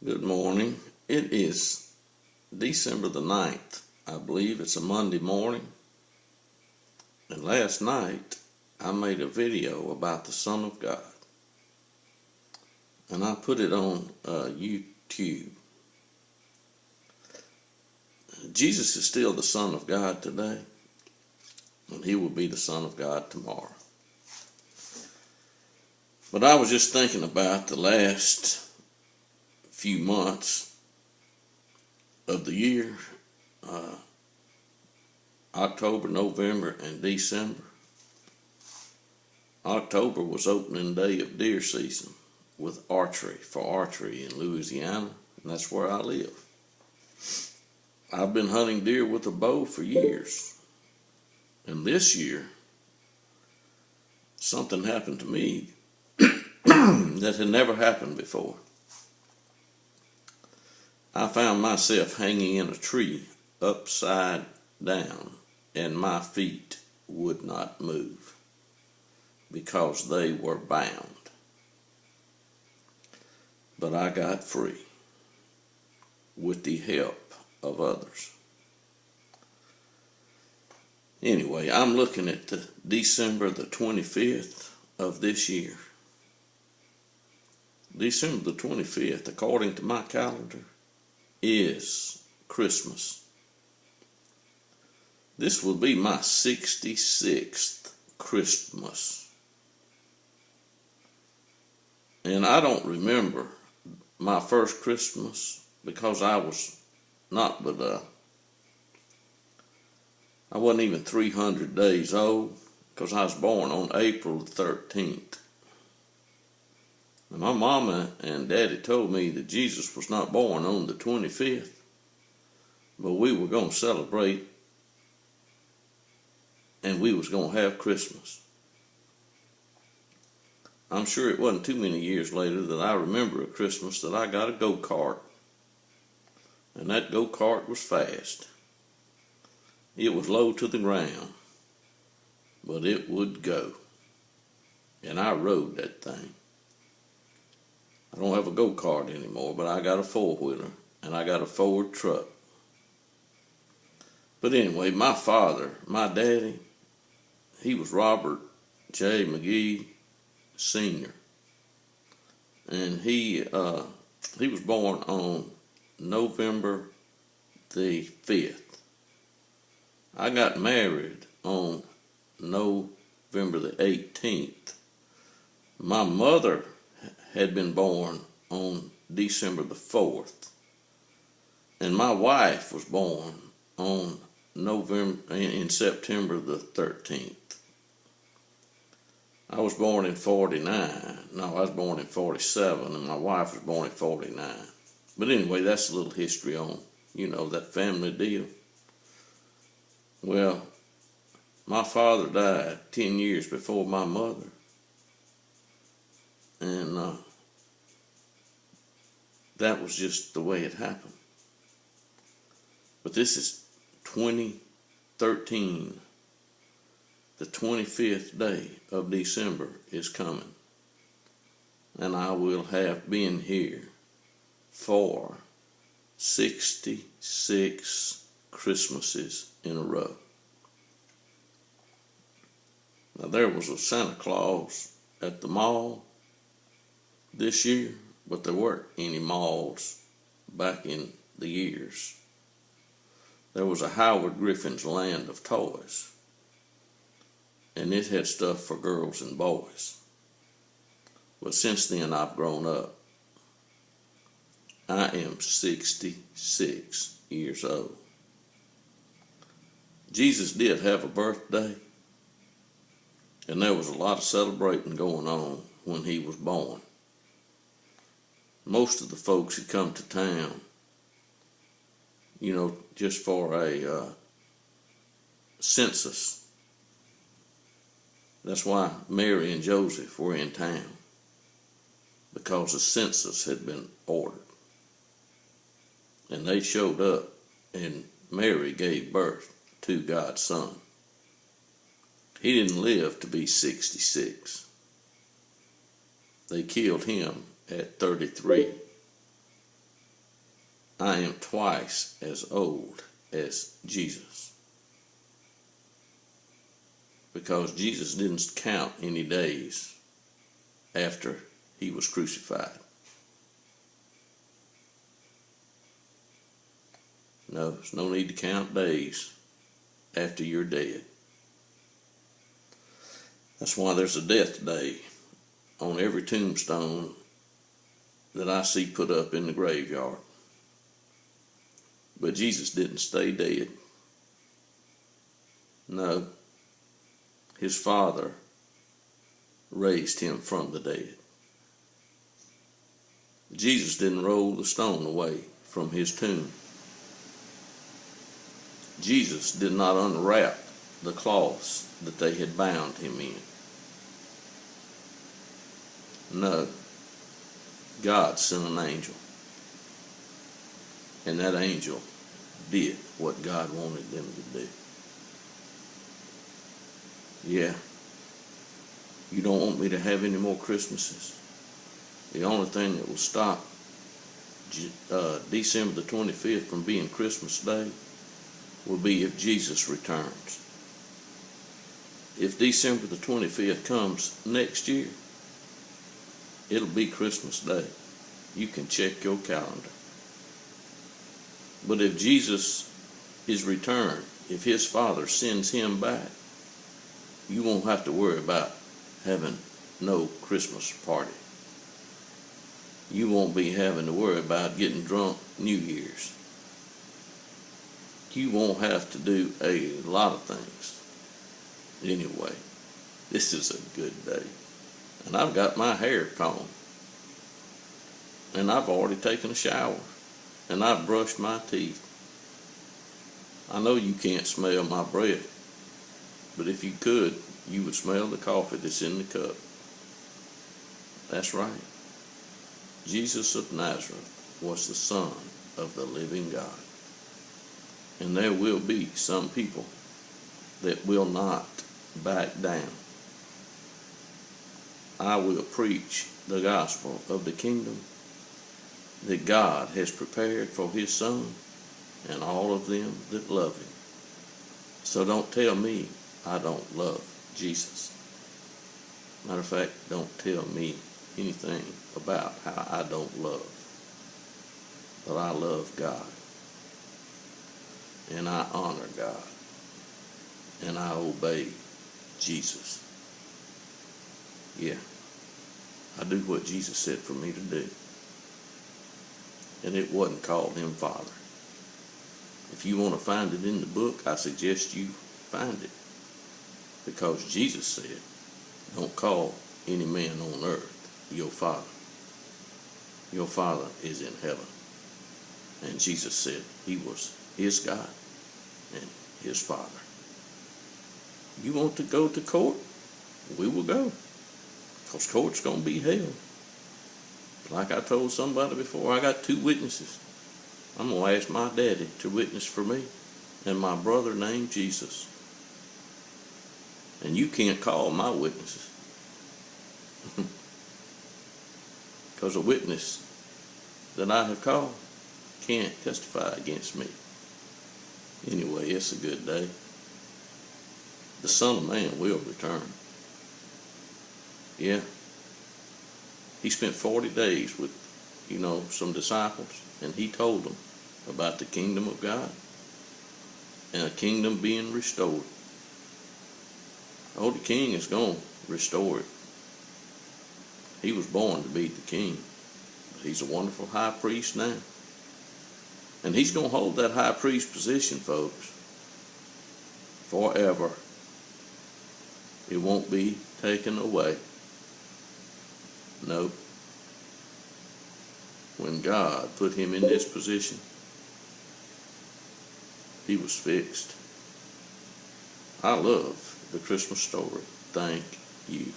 Good morning. It is December the 9th. I believe it's a Monday morning. And last night I made a video about the Son of God. And I put it on YouTube. Jesus is still the Son of God today. And he will be the Son of God tomorrow. But I was just thinking about the last few months of the year, October, November, and December. October was opening day of deer season with archery in Louisiana, and that's where I live. I've been hunting deer with a bow for years, and this year something happened to me that had never happened before. I found myself hanging in a tree upside down, and my feet would not move because they were bound. But I got free with the help of others. Anyway, I'm looking at the December the 25th of this year. December the 25th, according to my calendar, is Christmas. This will be my 66th Christmas. And I don't remember my first Christmas because I was not but I wasn't even 300 days old because I was born on April the 13th. And my mama and daddy told me that Jesus was not born on the 25th, but we were going to celebrate and we was going to have Christmas. I'm sure it wasn't too many years later that I remember a Christmas that I got a go-kart. And that go-kart was fast. It was low to the ground, but it would go. And I rode that thing. I don't have a go-kart anymore, but I got a four-wheeler and I got a Ford truck. But anyway, my father, my daddy, he was Robert J. McGee Sr. And he was born on November the 5th. I got married on November the 18th. My mother had been born on December the 4th. And my wife was born on September the 13th. I was born in 49. No, I was born in 47, and my wife was born in 49. But anyway, that's a little history on, that family deal. Well, my father died 10 years before my mother. And that was just the way it happened. But this is 2013. The 25th day of December is coming. And I will have been here for 66 Christmases in a row. Now, there was a Santa Claus at the mall this year, but there weren't any malls back in the years. There was a Howard Griffin's Land of Toys, and it had stuff for girls and boys. But since then, I've grown up. I am 66 years old. Jesus did have a birthday, and there was a lot of celebrating going on when he was born. Most of the folks had come to town, just for a census. That's why Mary and Joseph were in town, because the census had been ordered. And they showed up, and Mary gave birth to God's Son. He didn't live to be 66. They killed him at 33. I am twice as old as Jesus. Because Jesus didn't count any days after he was crucified. No, there's no need to count days after you're dead. That's why there's a death day on every tombstone that I see put up in the graveyard. But Jesus didn't stay dead. No, his Father raised him from the dead. Jesus didn't roll the stone away from his tomb. Jesus did not unwrap the cloths that they had bound him in. No, God sent an angel. And that angel did what God wanted them to do. Yeah, you don't want me to have any more Christmases. The only thing that will stop December the 25th from being Christmas Day will be if Jesus returns. If December the 25th comes next year, it'll be Christmas Day. You can check your calendar. But if Jesus is returned, if his Father sends him back, you won't have to worry about having no Christmas party. You won't be having to worry about getting drunk New Year's. You won't have to do a lot of things. Anyway, this is a good day. And I've got my hair combed. And I've already taken a shower. And I've brushed my teeth. I know you can't smell my breath. But if you could, you would smell the coffee that's in the cup. That's right. Jesus of Nazareth was the Son of the living God. And there will be some people that will not back down. I will preach the gospel of the kingdom that God has prepared for his Son and all of them that love him. So don't tell me I don't love Jesus. Matter of fact, don't tell me anything about how I don't love. But I love God. And I honor God. And I obey Jesus. Yeah. I do what Jesus said for me to do. And it wasn't called him Father. If you want to find it in the book, I suggest you find it. Because Jesus said, don't call any man on earth your Father. Your Father is in heaven. And Jesus said he was his God and his Father. You want to go to court? We will go. Because court's going to be hell. Like I told somebody before, I got 2 witnesses. I'm going to ask my daddy to witness for me and my brother named Jesus. And you can't call my witnesses. Because a witness that I have called can't testify against me. Anyway, it's a good day. The Son of Man will return. Yeah. He spent 40 days with, some disciples, and he told them about the kingdom of God and a kingdom being restored. Oh, the king is going to restore it. He was born to be the king. But he's a wonderful high priest now. And he's going to hold that high priest position, folks, forever. It won't be taken away. Nope. When God put him in this position, he was fixed. I love the Christmas story. Thank you.